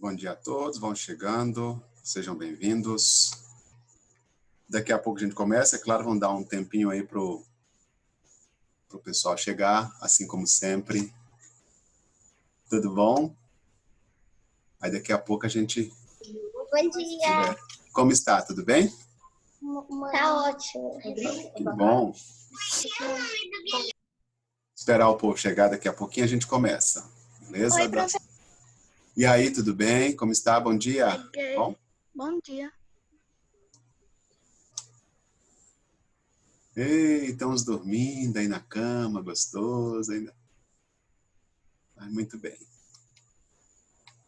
Bom dia a todos, vão chegando, sejam bem-vindos. Daqui a pouco a gente começa, é claro, vão dar um tempinho aí pro pessoal chegar, assim como sempre. Tudo bom? Aí daqui a pouco a gente... Bom dia! Como está? Tudo bem? Tá ótimo. Que bom. Esperar o povo chegar, daqui a pouquinho a gente começa. Beleza? Oi, professor. E aí, tudo bem? Como está? Bom dia. Bom? Bom dia. Ei, estamos dormindo aí na cama, gostoso ainda. Mas muito bem.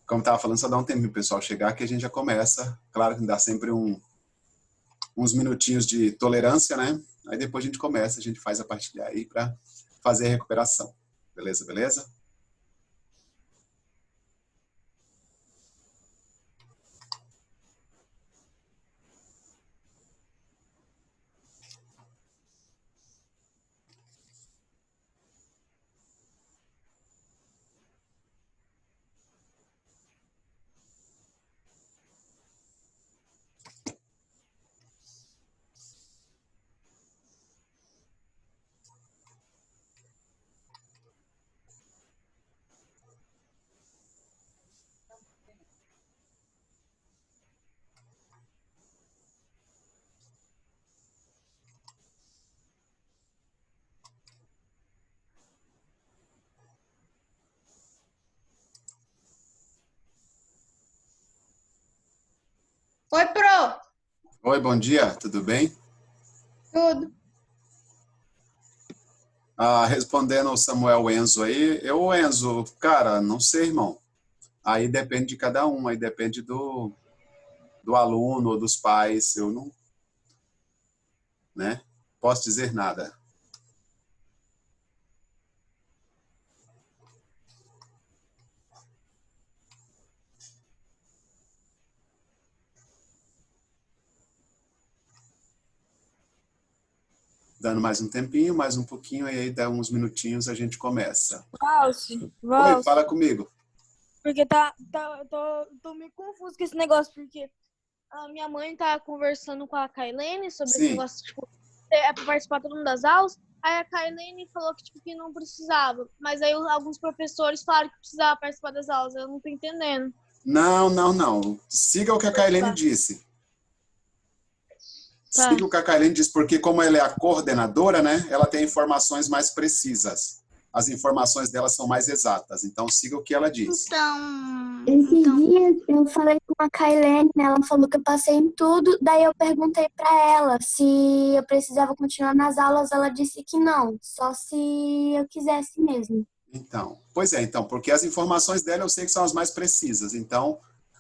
Como estava falando, só dá um tempo para o pessoal chegar que a gente já começa. Claro que dá sempre uns minutinhos de tolerância, né? Aí depois a gente começa, a gente faz a partilha aí para fazer a recuperação. Beleza, beleza? Oi, Pro. Oi, bom dia, tudo bem? Tudo. Respondendo ao Samuel Enzo aí, Enzo, cara, não sei, irmão. Aí depende de cada um, aí depende do aluno ou dos pais. Eu não, né? Posso dizer nada. Dando mais um tempinho, mais um pouquinho, e aí dá uns minutinhos a gente começa. Oi, fala comigo. Porque tô meio confuso com esse negócio, porque a minha mãe tá conversando com a Kailene sobre esse negócio, tipo, pra participar todo mundo das aulas. Aí a Kailene falou que, tipo, que não precisava. Mas aí alguns professores falaram que precisava participar das aulas. Eu não tô entendendo. Não. Siga o que a Kailene disse. Tá. Siga o que a Kailene disse, porque como ela é a coordenadora, né? Ela tem informações mais precisas. As informações dela são mais exatas. Então, siga o que ela disse. Esses dias eu falei com a Kailene, né? Ela falou que eu passei em tudo, daí eu perguntei pra ela se eu precisava continuar nas aulas, ela disse que não, só se eu quisesse mesmo. Então, porque as informações dela eu sei que são as mais precisas. Então,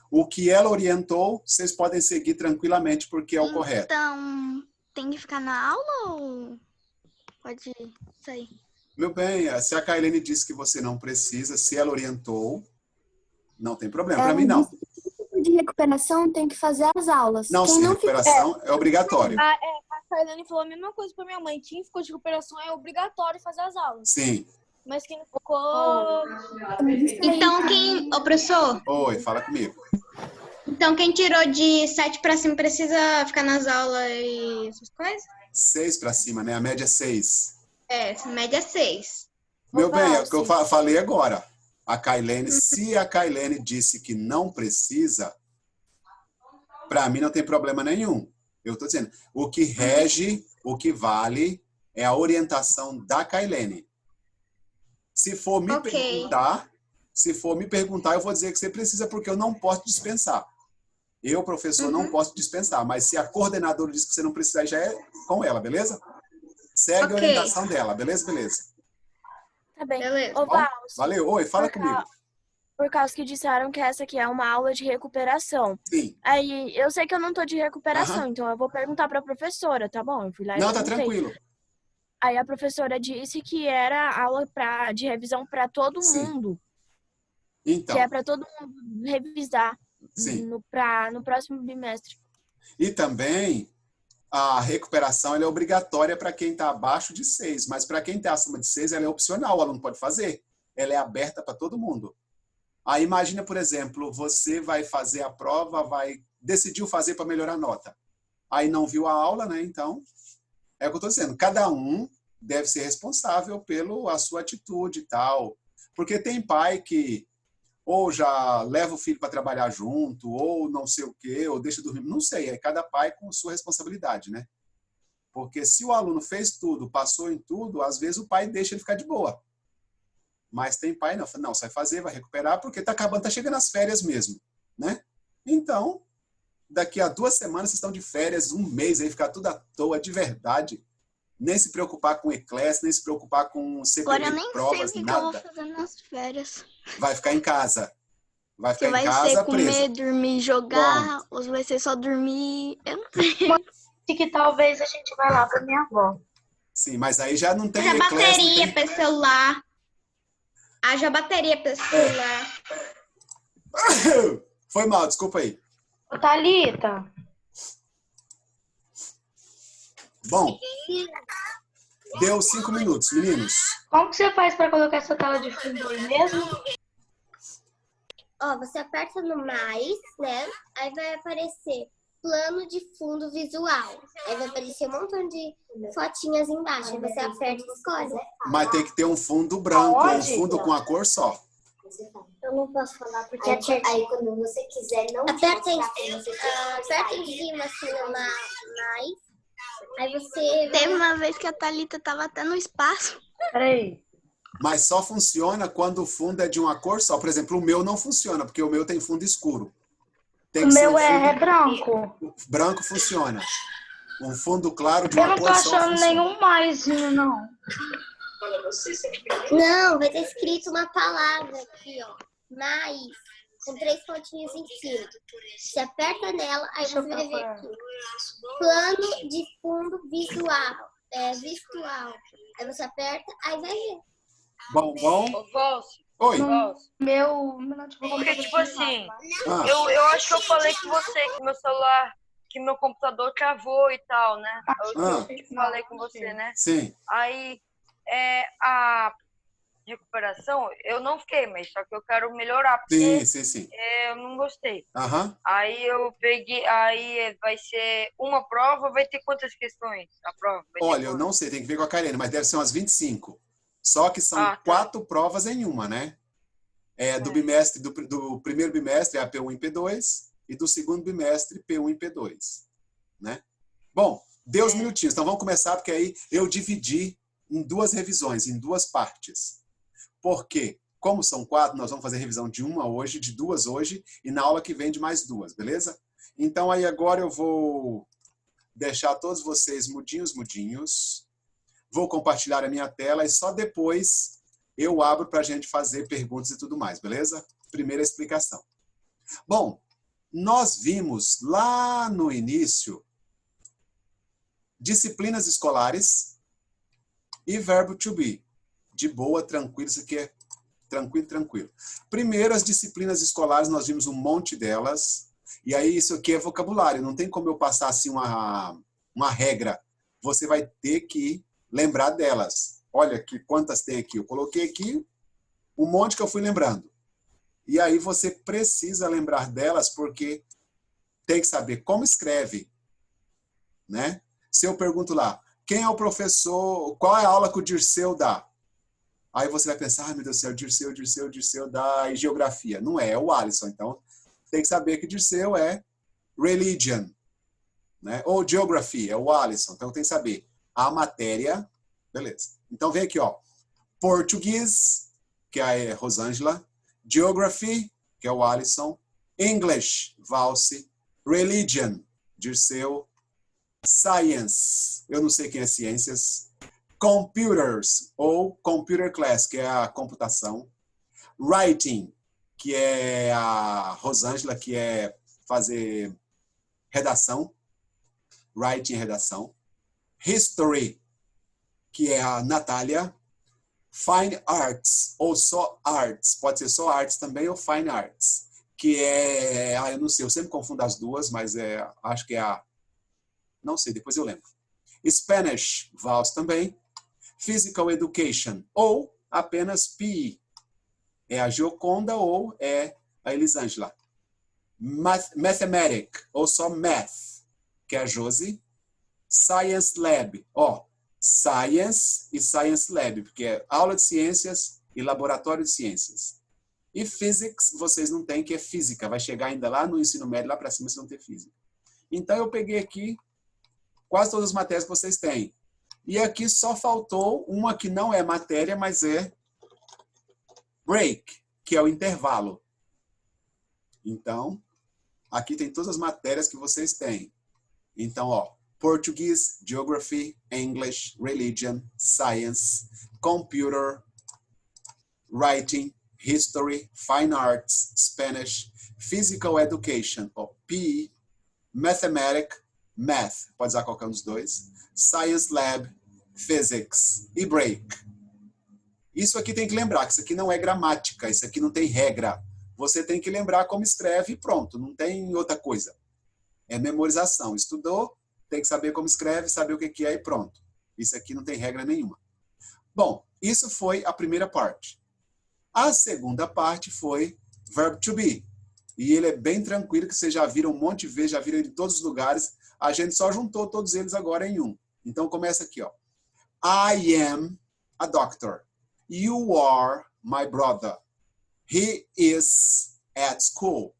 o que ela orientou, vocês podem seguir tranquilamente, porque é o correto. Então, tem que ficar na aula ou pode sair? Meu bem, se a Kailene disse que você não precisa, se ela orientou, não tem problema. Para mim, não. De recuperação tem que fazer as aulas. Não, se recuperação é obrigatório. A Kailene falou a mesma coisa pra minha mãe. Quem ficou de recuperação é obrigatório fazer as aulas. Sim. Mas quem não ficou... Então, Ô, professor? Oi, fala comigo. Então, quem tirou de 7 pra cima precisa ficar nas aulas e essas coisas? 6 para cima, né? A média é 6. Essa média é 6. Meu bem, é o que eu falei agora. A Kailene, se a Kailene disse que não precisa, para mim não tem problema nenhum. Eu estou dizendo, o que rege, o que vale é a orientação da Kailene. Se for me perguntar, eu vou dizer que você precisa porque eu não posso dispensar. Eu, professor, não posso dispensar, mas se a coordenadora diz que você não precisa, já é com ela, beleza? Segue a orientação dela, beleza? Tá bem. Beleza. Ô, Klaus, Valeu, oi, fala comigo. por causa que disseram que essa aqui é uma aula de recuperação. Sim. Aí, eu sei que eu não tô de recuperação, então eu vou perguntar pra professora, tá bom? Eu fui lá e Não, tá perguntei. tranquilo. Aí a professora disse que era aula de revisão para todo mundo. Então. Que é para todo mundo revisar no próximo bimestre. E também a recuperação ela é obrigatória para quem está abaixo de 6, mas para quem está acima de 6 ela é opcional, o aluno pode fazer. Ela é aberta para todo mundo. Aí imagina, por exemplo, você vai fazer a prova, decidiu fazer para melhorar a nota. Aí não viu a aula, né? Então, é o que eu estou dizendo. Cada um deve ser responsável pela sua atitude e tal. Porque tem pai que ou já leva o filho para trabalhar junto, ou não sei o quê, ou deixa dormir. Não sei, é cada pai com sua responsabilidade, né? Porque se o aluno fez tudo, passou em tudo, às vezes o pai deixa ele ficar de boa. Mas tem pai, não, você vai fazer, vai recuperar, porque tá acabando, tá chegando as férias mesmo, né? Então, daqui a 2 semanas vocês estão de férias, 1 mês aí, ficar tudo à toa, de verdade. Nem se preocupar com eclés, nem se preocupar com Agora eu CPM, nem provas, sei o que eu vou nada. fazer nas férias. Vai ficar em casa. Vai Se ficar em vai casa ser presa. comer, dormir, jogar, ou se vai ser só dormir, eu não sei. Que talvez a gente vá lá pra minha avó. Sim, mas aí já não tem Haja eclés, bateria não tem... para esse celular. Haja bateria para esse celular. Foi mal, desculpa aí. Ô, Thalita. Bom, deu 5 minutos, meninos. Como que você faz pra colocar essa tela de fundo aí mesmo? Ó, você aperta no mais, né? Aí vai aparecer plano de fundo visual. Aí vai aparecer um montão de fotinhas embaixo. Aí você aperta e escolhe. Mas tem que ter um fundo branco, um Aonde? fundo com a cor só. Eu não posso falar porque aí quando você quiser não aperta em cima assim no mais. Aí você Teve uma vez que a Thalita tava até no espaço. Peraí. Mas só funciona quando o fundo é de uma cor só. Por exemplo, o meu não funciona, porque o meu tem fundo escuro. Tem O que ser meu um é fundo branco. branco, funciona. Um fundo claro de Eu uma não tô cor só achando funciona. nenhum maisinho, não. Não, vai ter escrito uma palavra aqui, ó. Mais. Com 3 pontinhos em cima. Você aperta nela, aí você vai ver aqui. Plano de fundo visual. Virtual. Aí você aperta, aí vai ver. Bom. Ô, Valci, Oi. Meu porque, tipo assim, Ah, eu acho que eu falei com você que meu celular, que meu computador travou e tal, né? Eu falei com você, né? sim. Aí, a recuperação, eu não fiquei, mas só que eu quero melhorar, porque Sim. eu não gostei. Aham. Aí eu peguei, aí vai ser uma prova, vai ter quantas questões? A prova? Vai ter Olha, eu quantas? não sei, tem que ver com a Karine, mas deve ser umas 25. Só que são Ah, tá. 4 provas em uma, né? Do bimestre, do primeiro bimestre é a P1 e P2, e do segundo bimestre, P1 e P2, né? Bom, deu uns minutinhos, então vamos começar, porque aí eu dividi em 2 revisões, em 2 partes. Porque, como são 4, nós vamos fazer revisão de 1 hoje, de 2 hoje, e na aula que vem de mais 2, beleza? Então aí agora eu vou deixar todos vocês mudinhos. Vou compartilhar a minha tela e só depois eu abro para a gente fazer perguntas e tudo mais, beleza? Primeira explicação. Bom, nós vimos lá no início disciplinas escolares e verbo to be. De boa, tranquilo, isso aqui é tranquilo. Primeiro, as disciplinas escolares, nós vimos um monte delas. E aí, isso aqui é vocabulário. Não tem como eu passar assim uma regra. Você vai ter que lembrar delas. Olha que quantas tem aqui. Eu coloquei aqui um monte que eu fui lembrando. E aí você precisa lembrar delas porque tem que saber como escreve, né? Se eu pergunto lá, quem é o professor, qual é a aula que o Dirceu dá? Aí você vai pensar, meu Deus do céu, Dirceu dá geografia. Não é o Alisson. Então, tem que saber que Dirceu é religion, né? Ou geography, é o Alisson. Então, tem que saber a matéria. Beleza. Então, vem aqui, ó. Português, que é a Rosângela. Geography, que é o Alisson. English, Valse. Religion, Dirceu. Science, eu não sei quem é ciências. Computers, ou computer class, que é a computação. Writing, que é a Rosângela, que é fazer redação. Writing e redação. History, que é a Natália. Fine Arts, ou só Arts, pode ser só Arts também, ou Fine Arts, que é, eu não sei, eu sempre confundo as duas, mas acho que é a, não sei, depois eu lembro. Spanish, Vals também. Physical Education, ou apenas PE, é a Gioconda ou é a Elisângela. Mathematic, ou só Math, que é a Josi. Science Lab, Science e Science Lab, porque é aula de ciências e laboratório de ciências. E Physics, vocês não têm, que é física. Vai chegar ainda lá no ensino médio, lá para cima, vocês vão ter física. Então, eu peguei aqui quase todas as matérias que vocês têm. E aqui só faltou uma que não é matéria, mas é break, que é o intervalo. Então, aqui tem todas as matérias que vocês têm. Então, Portuguese, Geography, English, Religion, Science, Computer, Writing, History, Fine Arts, Spanish, Physical Education, PE, Mathematics, Math, pode usar qualquer um dos dois, Science Lab, Physics e Break. Isso aqui tem que lembrar, que isso aqui não é gramática, isso aqui não tem regra. Você tem que lembrar como escreve e pronto, não tem outra coisa. É memorização. Estudou, tem que saber como escreve, saber o que é e pronto. Isso aqui não tem regra nenhuma. Bom, isso foi a primeira parte. A segunda parte foi verb to be. E ele é bem tranquilo, que vocês já viram um monte de vezes, já viram ele em todos os lugares. A gente só juntou todos eles agora em um. Então começa aqui, I am a doctor. You are my brother. He is at school.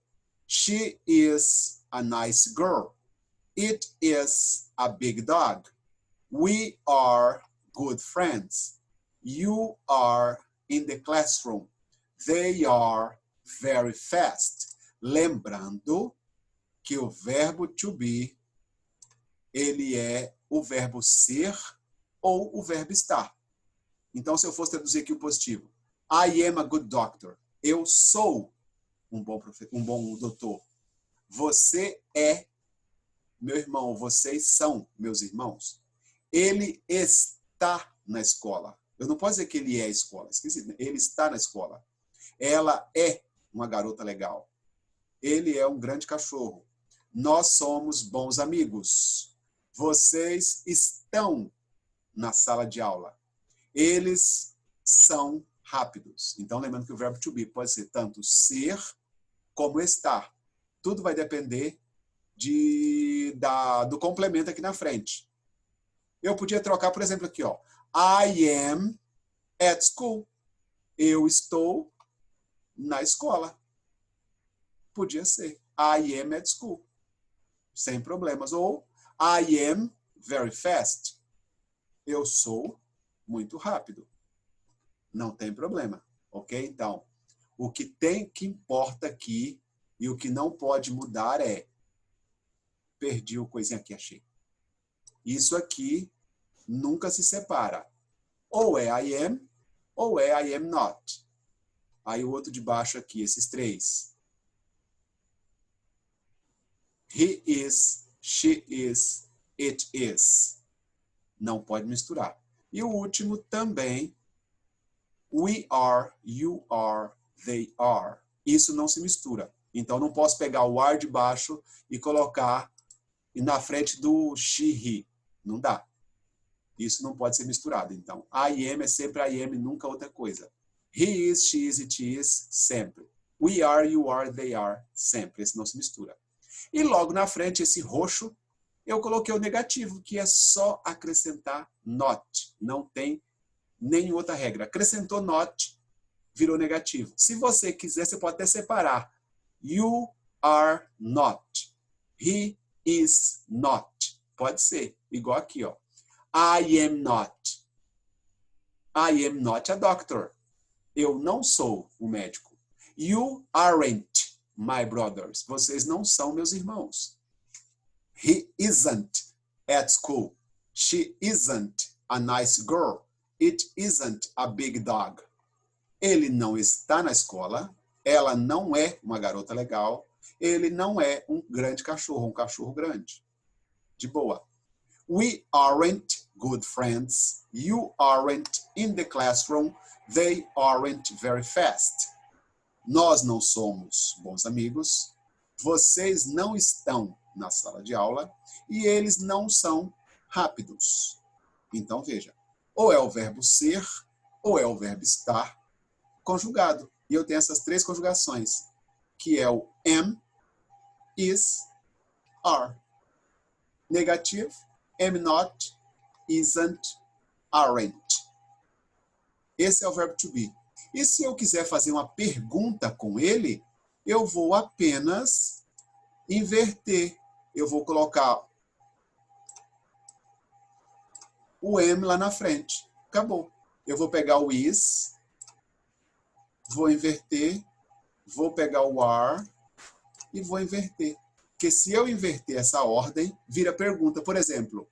She is a nice girl. It is a big dog. We are good friends. You are in the classroom. They are very fast. Lembrando que o verbo to be, ele é o verbo ser ou o verbo estar. Então, se eu fosse traduzir aqui o positivo, I am a good doctor. Eu sou um bom doutor. Você é meu irmão. Vocês são meus irmãos. Ele está na escola. Eu não posso dizer que ele é a escola. Esquisito, né? Ele está na escola. Ela é uma garota legal. Ele é um grande cachorro. Nós somos bons amigos. Vocês estão na sala de aula. Eles são rápidos. Então, lembrando que o verbo to be pode ser tanto ser como estar. Tudo vai depender do complemento aqui na frente. Eu podia trocar, por exemplo, aqui, I am at school. Eu estou na escola. Podia ser I am at school. Sem problemas. Ou I am very fast. Eu sou muito rápido. Não tem problema. Ok? Então, o que importa aqui e o que não pode mudar é perdi o coisinha aqui, achei. Isso aqui nunca se separa. Ou é I am, ou é I am not. Aí o outro de baixo aqui, esses três. He is, she is, it is. Não pode misturar. E o último também. We are, you are, they are. Isso não se mistura. Então, não posso pegar o are de baixo e colocar na frente do she, he. Não dá. Isso não pode ser misturado. Então, I am é sempre I am e nunca outra coisa. He is, she is, it is, sempre. We are, you are, they are, sempre. Esse não se mistura. E logo na frente, esse roxo, eu coloquei o negativo, que é só acrescentar not. Não tem nenhuma outra regra. Acrescentou not, virou negativo. Se você quiser, você pode até separar. You are not. He is not. Pode ser. Igual aqui, I am not. I am not a doctor. Eu não sou um médico. You aren't my brothers. Vocês não são meus irmãos. He isn't at school. She isn't a nice girl. It isn't a big dog. Ele não está na escola. Ela não é uma garota legal. Ele não é um grande cachorro, um cachorro grande. De boa. We aren't good friends. You aren't in the classroom. They aren't very fast. Nós não somos bons amigos. Vocês não estão na sala de aula. E eles não são rápidos. Então, veja. Ou é o verbo ser, ou é o verbo estar conjugado. E eu tenho essas 3 conjugações, que é o am, is, are. Negativo, am not, isn't, aren't. Esse é o verbo to be. E se eu quiser fazer uma pergunta com ele, eu vou apenas inverter. Eu vou colocar o am lá na frente. Acabou. Eu vou pegar o is, vou inverter, vou pegar o are e vou inverter. Porque se eu inverter essa ordem, vira pergunta. Por exemplo,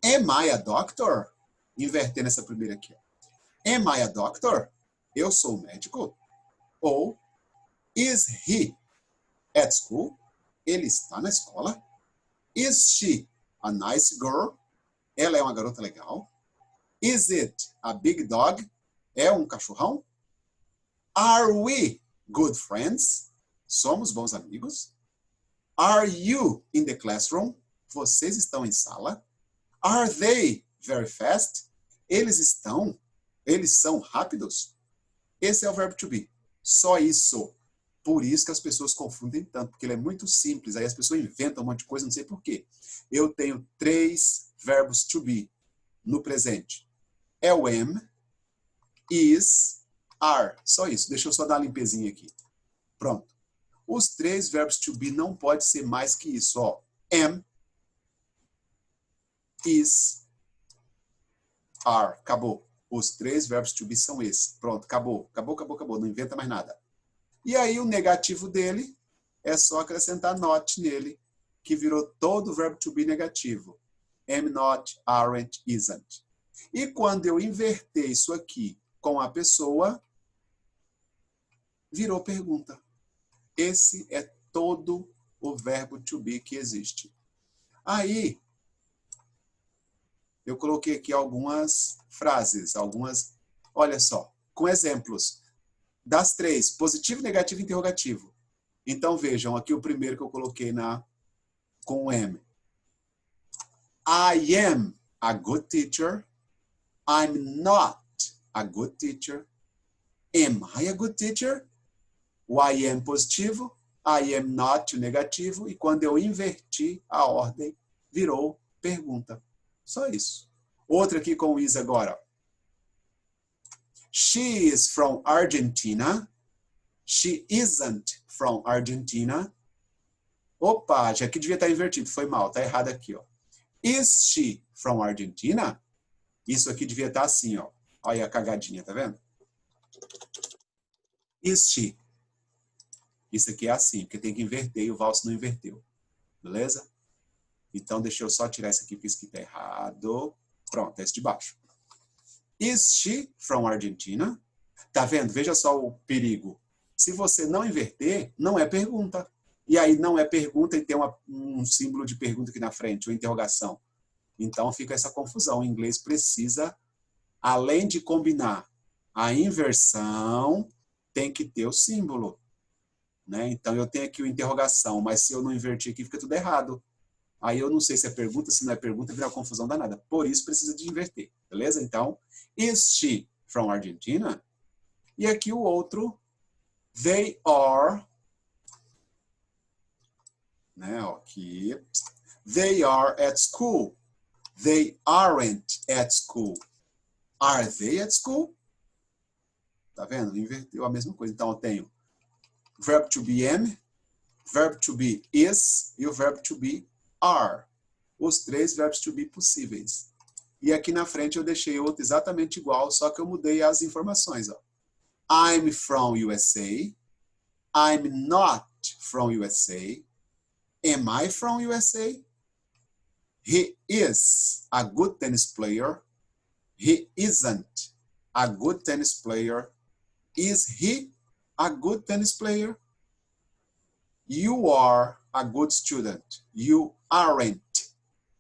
am I a doctor? Invertendo essa primeira aqui. Am I a doctor? Eu sou médico? Ou is he at school? Ele está na escola? Is she a nice girl? Ela é uma garota legal? Is it a big dog? É um cachorrão? Are we good friends? Somos bons amigos? Are you in the classroom? Vocês estão em sala? Are they very fast? Eles são rápidos? Esse é o verbo to be. Só isso. Por isso que as pessoas confundem tanto, porque ele é muito simples. Aí as pessoas inventam um monte de coisa, não sei por quê. Eu tenho 3 verbos to be no presente. É o am, is, are. Só isso. Deixa eu só dar uma limpezinha aqui. Pronto. Os 3 verbos to be não pode ser mais que isso. Ó. Am, is, are. Acabou. Os 3 verbos to be são esses. Pronto, acabou. Acabou. Não inventa mais nada. E aí o negativo dele é só acrescentar not nele, que virou todo o verbo to be negativo. Am not, aren't, isn't. E quando eu inverter isso aqui com a pessoa, virou pergunta. Esse é todo o verbo to be que existe. Aí, eu coloquei aqui algumas frases, olha só, com exemplos. Das 3, positivo, negativo e interrogativo. Então, vejam, aqui o primeiro que eu coloquei com o am. I am a good teacher. I'm not a good teacher. Am I a good teacher? O I am positivo, I am not o negativo, e quando eu inverti a ordem, virou pergunta. Só isso. Outra aqui com o is agora. She is from Argentina. She isn't from Argentina. Opa, já que devia estar invertido, foi mal, está errado aqui, ó. Is she from Argentina? Isso aqui devia estar assim, ó. Olha a cagadinha, tá vendo? Is she? Isso aqui é assim, porque tem que inverter e o valso não inverteu. Beleza? Então, deixa eu só tirar isso aqui, porque isso aqui está errado. Pronto, é esse de baixo. Is she from Argentina? Tá vendo? Veja só o perigo. Se você não inverter, não é pergunta. E aí não é pergunta e tem um símbolo de pergunta aqui na frente, uma interrogação. Então fica essa confusão. O inglês precisa, além de combinar a inversão, tem que ter o símbolo. Né? Então eu tenho aqui o interrogação, mas se eu não invertir aqui, fica tudo errado. Aí eu não sei se é pergunta, se não é pergunta, vira uma confusão danada. Por isso precisa de inverter. Beleza? Então, is she from Argentina? E aqui o outro, they are, né, aqui, they are at school. They aren't at school. Are they at school? Tá vendo? Inverteu a mesma coisa. Então eu tenho verbo to be am, verbo to be is e o verbo to be are. Os 3 verbos to be possíveis. E aqui na frente eu deixei outro exatamente igual, só que eu mudei as informações. Ó. I'm from USA. I'm not from USA. Am I from USA? He is a good tennis player. He isn't a good tennis player. Is he a good tennis player? You are a good student. You aren't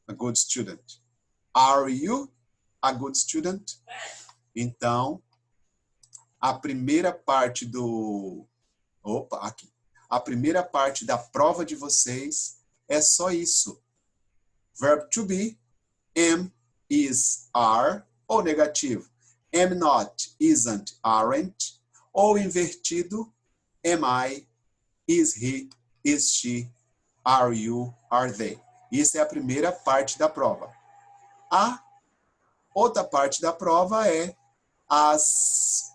a good student. Are you a good student? Então, a primeira parte do... Opa, aqui. A primeira parte da prova de vocês é só isso. Verb to be, am, is, are, ou negativo. Am not, isn't, aren't. Ou invertido, am I, is he, is she, are you, are they. Isso é a primeira parte da prova. A outra parte da prova é as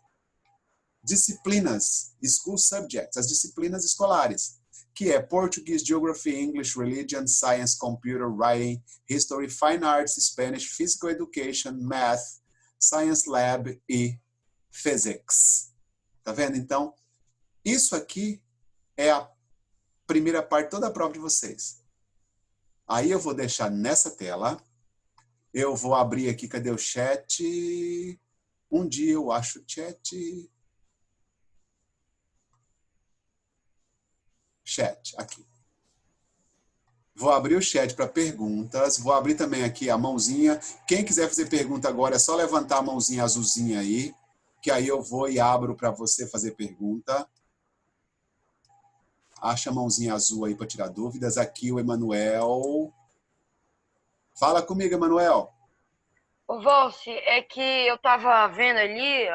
disciplinas, school subjects, as disciplinas escolares, que é português, geography, English, religion, science, computer, writing, history, fine arts, Spanish, physical education, math, science lab e physics. Tá vendo? Então, isso aqui é a primeira parte, toda a prova de vocês. Aí eu vou deixar nessa tela. Eu vou abrir aqui, cadê o chat? Um dia eu acho o chat. Chat, aqui. Vou abrir o chat para perguntas. Vou abrir também aqui a mãozinha. Quem quiser fazer pergunta agora, é só levantar a mãozinha azulzinha aí, que aí eu vou e abro para você fazer pergunta. Acha a mãozinha azul aí para tirar dúvidas. Aqui o Emanuel. Fala comigo, Emanuel. Ô, Valci, é que eu tava vendo ali,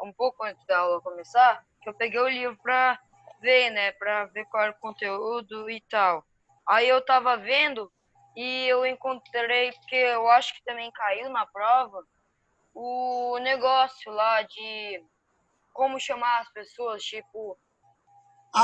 um pouco antes da aula começar, que eu peguei o livro pra ver, né? Pra ver qual era o conteúdo e tal. Aí eu tava vendo e eu encontrei, porque eu acho que também caiu na prova, o negócio lá de como chamar as pessoas, tipo...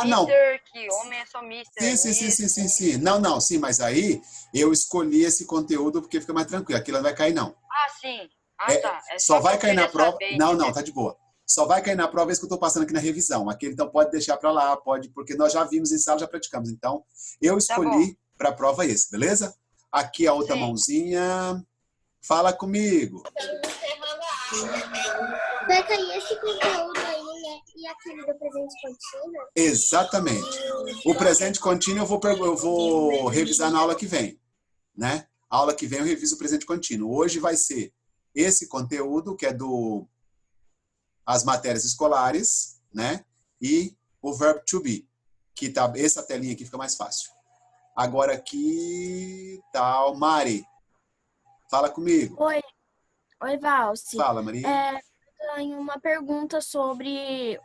Não. Mister, que homem é só Mister. Sim. Não, sim, mas aí eu escolhi esse conteúdo porque fica mais tranquilo. Aquilo não vai cair, não. Sim. Tá. É só vai cair na prova. Saber, não, tá de boa. Só vai cair na prova isso que eu estou passando aqui na revisão. Aquele, então, pode deixar para lá, pode, porque nós já vimos em sala, já praticamos. Então, eu escolhi para a prova esse, beleza? Aqui a outra mãozinha. Fala comigo. Vai cair esse conteúdo aí, né? E aquele do presente contínuo? Exatamente. O presente contínuo eu vou revisar na aula que vem, né? A aula que vem eu reviso o presente contínuo. Hoje vai ser esse conteúdo, que é as matérias escolares, né? E o verbo to be, que tá, essa telinha aqui fica mais fácil. Agora aqui tá o Mari. Fala comigo. Oi, Valci. Fala, Maria. Eu tenho uma pergunta sobre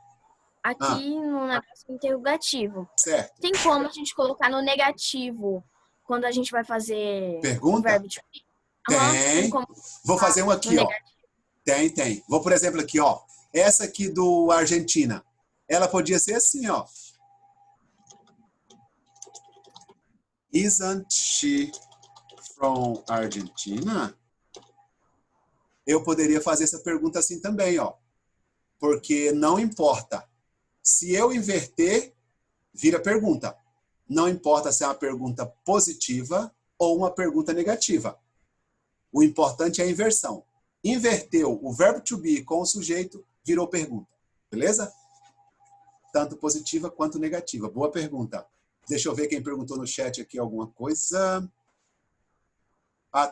aqui no negócio interrogativo. Certo. Tem como a gente colocar no negativo quando a gente vai fazer pergunta? O verbo to be? Tem. Vou fazer um aqui, ó. Tem. Vou, por exemplo, aqui, ó. Essa aqui do Argentina. Ela podia ser assim, ó. Isn't she from Argentina? Eu poderia fazer essa pergunta assim também, ó. Porque não importa. Se eu inverter, vira pergunta. Não importa se é uma pergunta positiva ou uma pergunta negativa. O importante é a inversão. Inverteu o verbo to be com o sujeito, virou pergunta. Beleza? Tanto positiva quanto negativa. Boa pergunta. Deixa eu ver quem perguntou no chat aqui alguma coisa.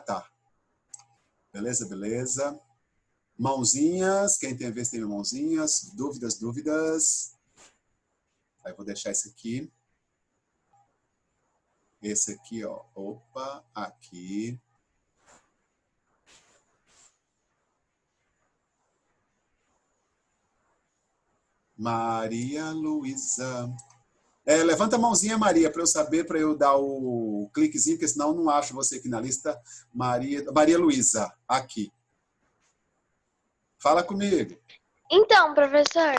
Tá. Beleza. Mãozinhas. Quem tem a vez tem mãozinhas. Dúvidas. Aí vou deixar esse aqui. Esse aqui, ó. Opa, aqui. Maria Luísa. Levanta a mãozinha, Maria, para eu saber, para eu dar o cliquezinho, porque senão eu não acho você aqui na lista. Maria Luísa, aqui. Fala comigo. Então, professor,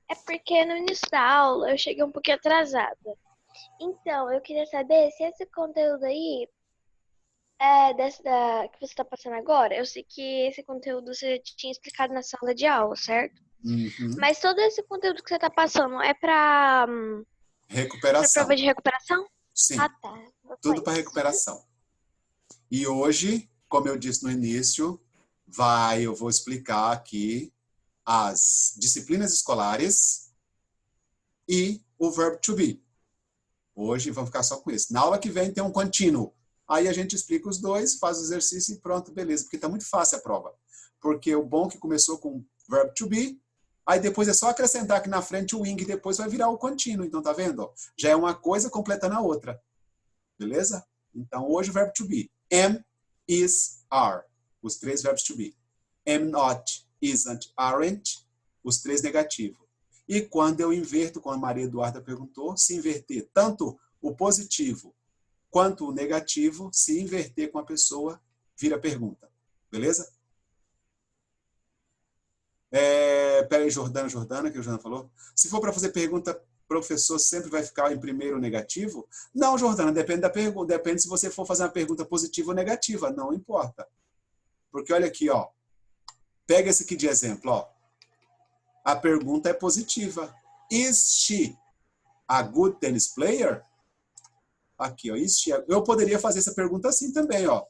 é porque no início da aula eu cheguei um pouquinho atrasada. Então, eu queria saber se esse conteúdo aí que você está passando agora, eu sei que esse conteúdo você tinha explicado na sala de aula, certo? Uhum. Mas todo esse conteúdo que você está passando é para recuperação. prova de recuperação? Sim. Tá. Tudo para recuperação. E hoje, como eu disse no início, eu vou explicar aqui as disciplinas escolares e o verbo to be. Hoje vamos ficar só com isso. Na aula que vem tem um contínuo. Aí a gente explica os dois, faz o exercício e pronto, beleza. Porque está muito fácil a prova. Porque o bom é que começou com verbo to be, aí depois é só acrescentar aqui na frente o ing, depois vai virar o contínuo. Então, tá vendo? Já é uma coisa completando a outra. Beleza? Então, hoje o verbo to be. Am, is, are. Os 3 verbos to be. Am not, isn't, aren't. Os 3 negativos. E quando eu inverto, como a Maria Eduarda perguntou, se inverter tanto o positivo quanto o negativo, se inverter com a pessoa, vira pergunta. Beleza? Peraí, Jordana, que o Jordana falou. Se for para fazer pergunta, professor sempre vai ficar em primeiro negativo? Não, Jordana, depende da pergunta. Depende se você for fazer uma pergunta positiva ou negativa. Não importa. Porque olha aqui, ó. Pega esse aqui de exemplo, ó. A pergunta é positiva. Is she a good tennis player? Aqui, ó. Eu poderia fazer essa pergunta assim também, ó.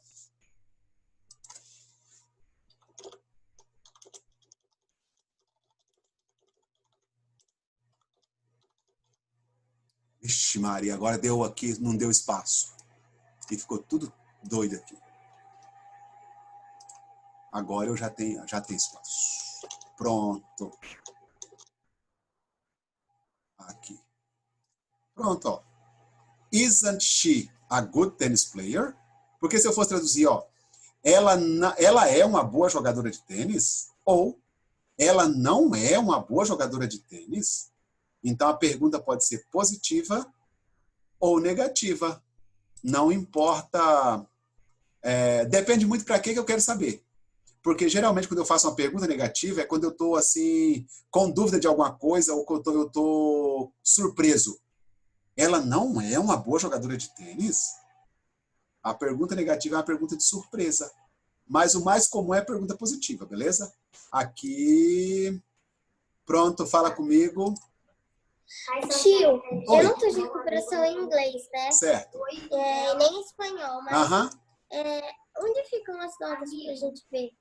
Ixi, Maria, agora deu aqui, não deu espaço. E ficou tudo doido aqui. Agora eu já tenho espaço. Pronto. Aqui. Pronto, ó. Isn't she a good tennis player? Porque se eu fosse traduzir, ó, ela é uma boa jogadora de tênis? Ou ela não é uma boa jogadora de tênis? Então a pergunta pode ser positiva ou negativa. Não importa. Depende muito para que eu quero saber. Porque geralmente quando eu faço uma pergunta negativa é quando eu estou assim, com dúvida de alguma coisa ou quando eu estou surpreso. Ela não é uma boa jogadora de tênis? A pergunta negativa é uma pergunta de surpresa. Mas o mais comum é a pergunta positiva, beleza? Aqui. Pronto, fala comigo. Tio, eu não tô de recuperação em inglês, né? Certo. Nem em espanhol, mas Aham. onde ficam as notas pra gente ver?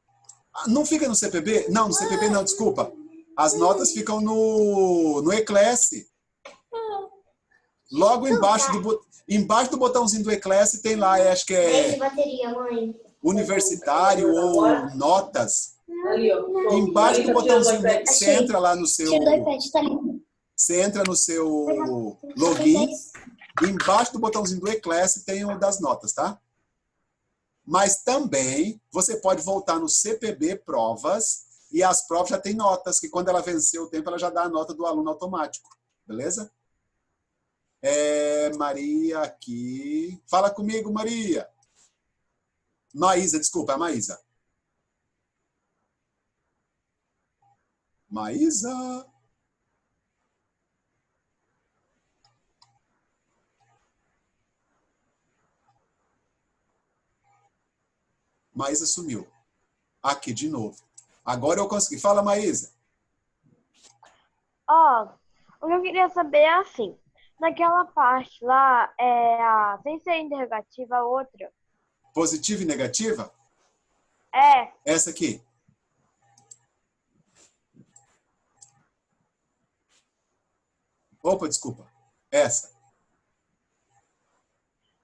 Não fica no CPB? Não, no CPB não, desculpa. As notas ficam no Eclasse. Logo embaixo do botãozinho do Eclasse tem lá, acho que é universitário ou notas. Embaixo do botãozinho, você entra lá no seu... Você entra no seu login, embaixo do botãozinho do Eclasse tem o das notas, tá? Mas também você pode voltar no CPB Provas e as provas já tem notas, que quando ela vencer o tempo, ela já dá a nota do aluno automático. Beleza? Maria aqui. Fala comigo, Maria. Maísa, desculpa, é a Maísa. Maísa. Maísa sumiu. Aqui, de novo. Agora eu consegui. Fala, Maísa. O que eu queria saber é assim. Naquela parte lá, sem ser interrogativa, a outra. Positiva e negativa? Essa aqui. Opa, desculpa. Essa.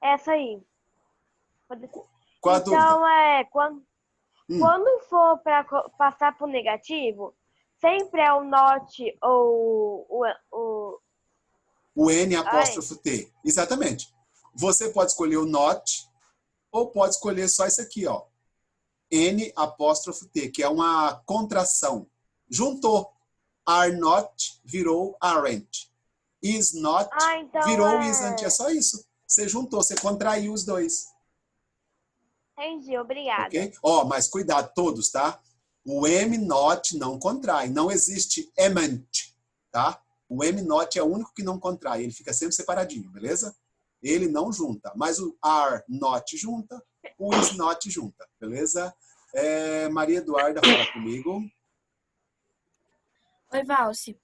Essa aí. Qual a dúvida? Quando for para passar para o negativo, sempre é o not ou o N apóstrofo T. Exatamente. Você pode escolher o not ou pode escolher só isso aqui, ó. N apóstrofo T, que é uma contração. Juntou. Are not virou aren't. Is not então virou isn't. É só isso. Você juntou, você contraiu os dois. Entendi, obrigada. Ok? Mas cuidado todos, tá? O M not não contrai. Não existe emant, tá? O M not é o único que não contrai. Ele fica sempre separadinho, beleza? Ele não junta. Mas o are not junta, o is not junta, beleza? Maria Eduarda, fala comigo. Oi, Valci.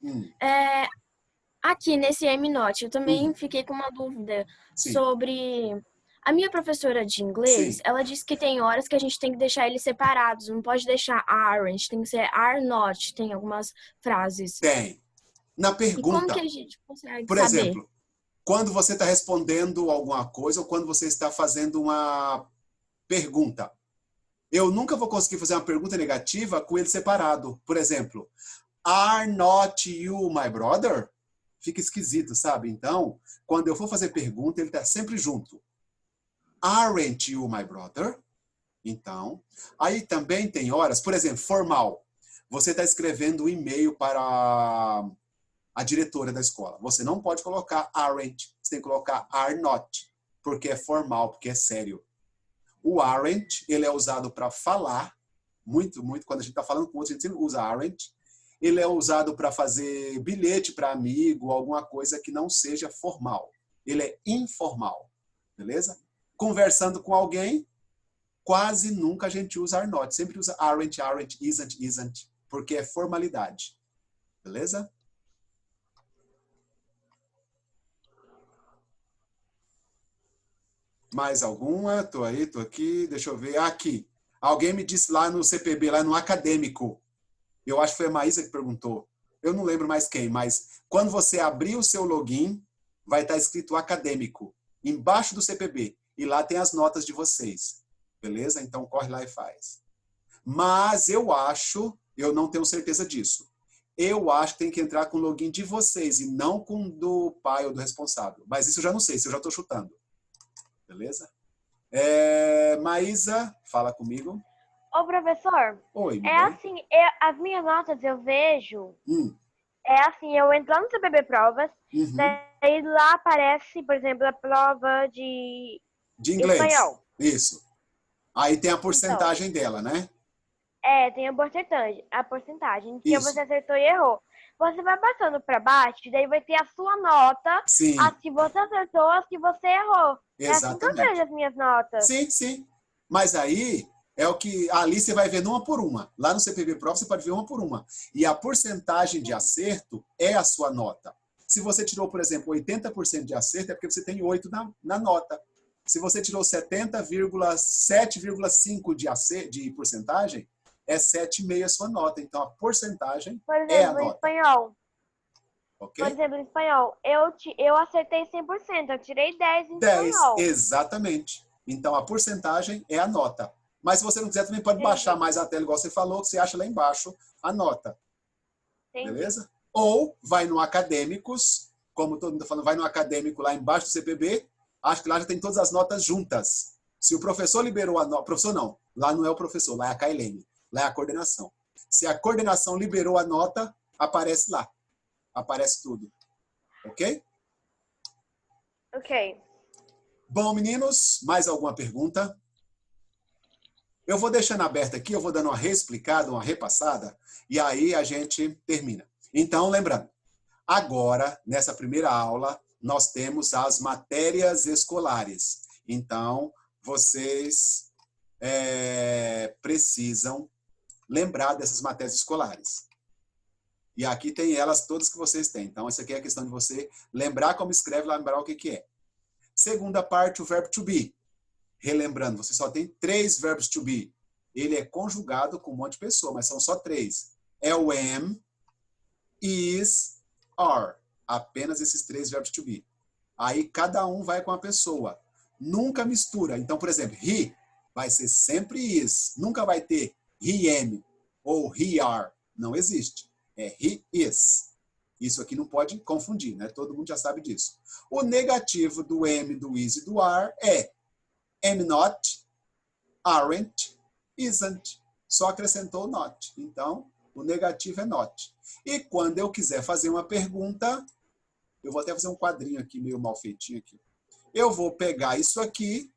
Aqui nesse M not, eu também fiquei com uma dúvida sobre... A minha professora de inglês, ela disse que tem horas que a gente tem que deixar eles separados. Não pode deixar aren't, tem que ser are not. Tem algumas frases. Tem. Na pergunta... E como que a gente consegue por saber? exemplo, quando você está respondendo alguma coisa ou quando você está fazendo uma pergunta. Eu nunca vou conseguir fazer uma pergunta negativa com ele separado. Por exemplo, are not you my brother? Fica esquisito, sabe? Então, quando eu for fazer pergunta, ele está sempre junto. Aren't you my brother? Então, aí também tem horas, por exemplo, formal. Você está escrevendo um e-mail para a diretora da escola. Você não pode colocar aren't, você tem que colocar are not, porque é formal, porque é sério. O aren't, ele é usado para falar, muito, quando a gente está falando com outros, a gente sempre usa aren't. Ele é usado para fazer bilhete para amigo, alguma coisa que não seja formal. Ele é informal, beleza? Conversando com alguém, quase nunca a gente usa are not. Sempre usa aren't, isn't, porque é formalidade. Beleza? Mais alguma? Tô aí, tô aqui. Deixa eu ver. Aqui. Alguém me disse lá no CPB, lá no acadêmico. Eu acho que foi a Maísa que perguntou. Eu não lembro mais quem, mas quando você abrir o seu login, vai estar escrito acadêmico, embaixo do CPB. E lá tem as notas de vocês. Beleza? Então corre lá e faz. Mas eu acho, eu não tenho certeza disso. Eu acho que tem que entrar com o login de vocês e não com o do pai ou do responsável. Mas isso eu já não sei, isso eu já estou chutando. Beleza? Maísa, fala comigo. Ô, professor. Oi, assim, as minhas notas eu vejo... É assim, eu entro lá no CPB Provas, daí lá aparece, por exemplo, a prova de inglês. Espanhol. Isso. Aí tem a porcentagem dela, né? Tem a porcentagem que você acertou e errou. Você vai passando para baixo, daí vai ter a sua nota, sim, as que você acertou, as que você errou. Exatamente. É assim que eu vejo as minhas notas. Sim. Mas aí é o que ali você vai vendo uma por uma. Lá no CPB Prova você pode ver uma por uma. E a porcentagem de acerto é a sua nota. Se você tirou, por exemplo, 80% de acerto, é porque você tem 8 na nota. Se você tirou 70,7,5 de porcentagem, é 7,5 a sua nota. Então, a porcentagem por exemplo, é a nota. Espanhol. Okay? Por exemplo, em espanhol, eu acertei 100%, eu tirei 10 em 10, espanhol. Exatamente. Então, a porcentagem é a nota. Mas se você não quiser, também pode baixar mais a tela, igual você falou, que você acha lá embaixo a nota. Entendi. Beleza? Ou vai no Acadêmicos, como todo mundo está falando, vai no Acadêmico lá embaixo do CPB, acho que lá já tem todas as notas juntas. Se o professor liberou a nota... Professor não, lá não é o professor, lá é a Kailene, lá é a coordenação. Se a coordenação liberou a nota, aparece lá. Aparece tudo. Ok? Ok. Bom, meninos, mais alguma pergunta? Eu vou deixando aberto aqui, eu vou dando uma reexplicada, uma repassada, e aí a gente termina. Então, lembrando, agora, nessa primeira aula, nós temos as matérias escolares. Então, vocês precisam lembrar dessas matérias escolares. E aqui tem elas todas que vocês têm. Então, essa aqui é a questão de você lembrar como escreve, lembrar o que é. Segunda parte, o verbo to be. Relembrando, você só tem 3 verbos to be. Ele é conjugado com um monte de pessoa, mas são só 3. É o am, is, are. Apenas esses 3 verbos to be. Aí cada um vai com a pessoa. Nunca mistura. Então, por exemplo, he vai ser sempre is. Nunca vai ter he am ou he are. Não existe. É he is. Isso aqui não pode confundir, né? Todo mundo já sabe disso. O negativo do am, do is e do are é am not, aren't, isn't. Só acrescentou not. Então, o negativo é not. E quando eu quiser fazer uma pergunta, eu vou até fazer um quadrinho aqui, meio mal feitinho aqui. Eu vou pegar isso aqui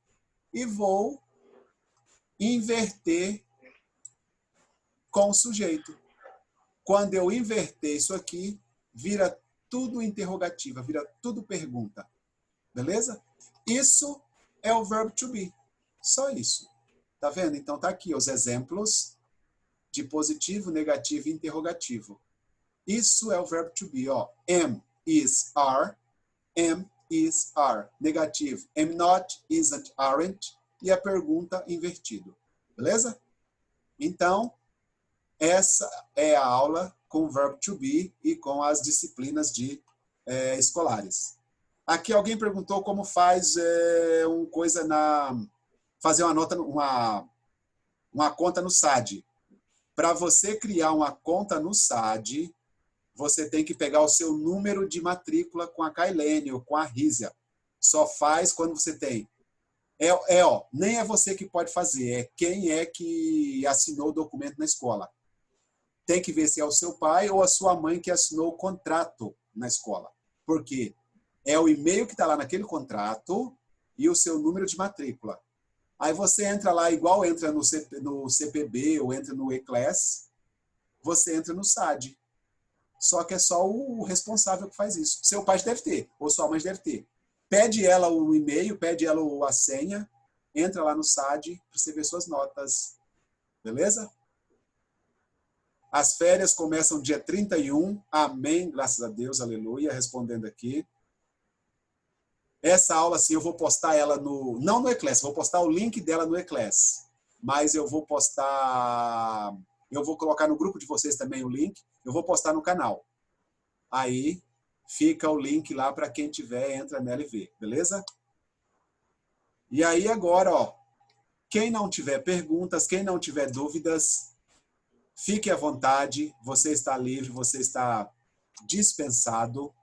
e vou inverter com o sujeito. Quando eu inverter isso aqui, vira tudo interrogativa, vira tudo pergunta. Beleza? Isso é o verbo to be. Só isso. Tá vendo? Então tá aqui os exemplos de positivo, negativo e interrogativo. Isso é o verbo to be, ó. Am, is, are. Am, is, are. Negativo. Am not, isn't, aren't. E a pergunta invertido. Beleza? Então, essa é a aula com o verbo to be e com as disciplinas escolares. Aqui alguém perguntou como faz fazer uma nota, uma conta no SAD. Para você criar uma conta no SAD, você tem que pegar o seu número de matrícula com a Kailene ou com a Rízia. Só faz quando você tem. Nem é você que pode fazer, é quem é que assinou o documento na escola. Tem que ver se é o seu pai ou a sua mãe que assinou o contrato na escola. Por quê? É o e-mail que está lá naquele contrato e o seu número de matrícula. Aí você entra lá, igual entra no CPB ou entra no E-Class, você entra no SAD. Só que é só o responsável que faz isso. Seu pai deve ter, ou sua mãe deve ter. Pede ela o e-mail, pede ela a senha, entra lá no SAD para você ver suas notas. Beleza? As férias começam dia 31. Amém, graças a Deus, aleluia. Respondendo aqui. Essa aula, sim, eu vou postar ela não no E-Class, vou postar o link dela no E-Class. Mas eu vou postar... Eu vou colocar no grupo de vocês também o link. Eu vou postar no canal. Aí fica o link lá para quem tiver, entra nela e vê. Beleza? E aí agora, ó. Quem não tiver perguntas, quem não tiver dúvidas, fique à vontade. Você está livre, você está dispensado.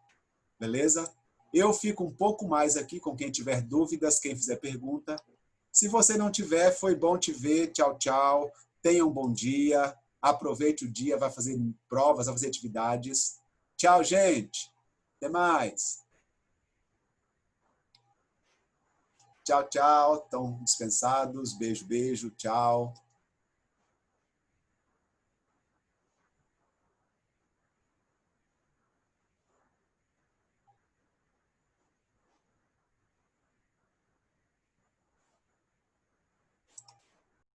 Beleza? Eu fico um pouco mais aqui com quem tiver dúvidas, quem fizer pergunta. Se você não tiver, foi bom te ver. Tchau, tchau. Tenha um bom dia. Aproveite o dia, vai fazer provas, vai fazer atividades. Tchau, gente. Até mais. Tchau, tchau. Estão dispensados. Beijo, beijo. Tchau.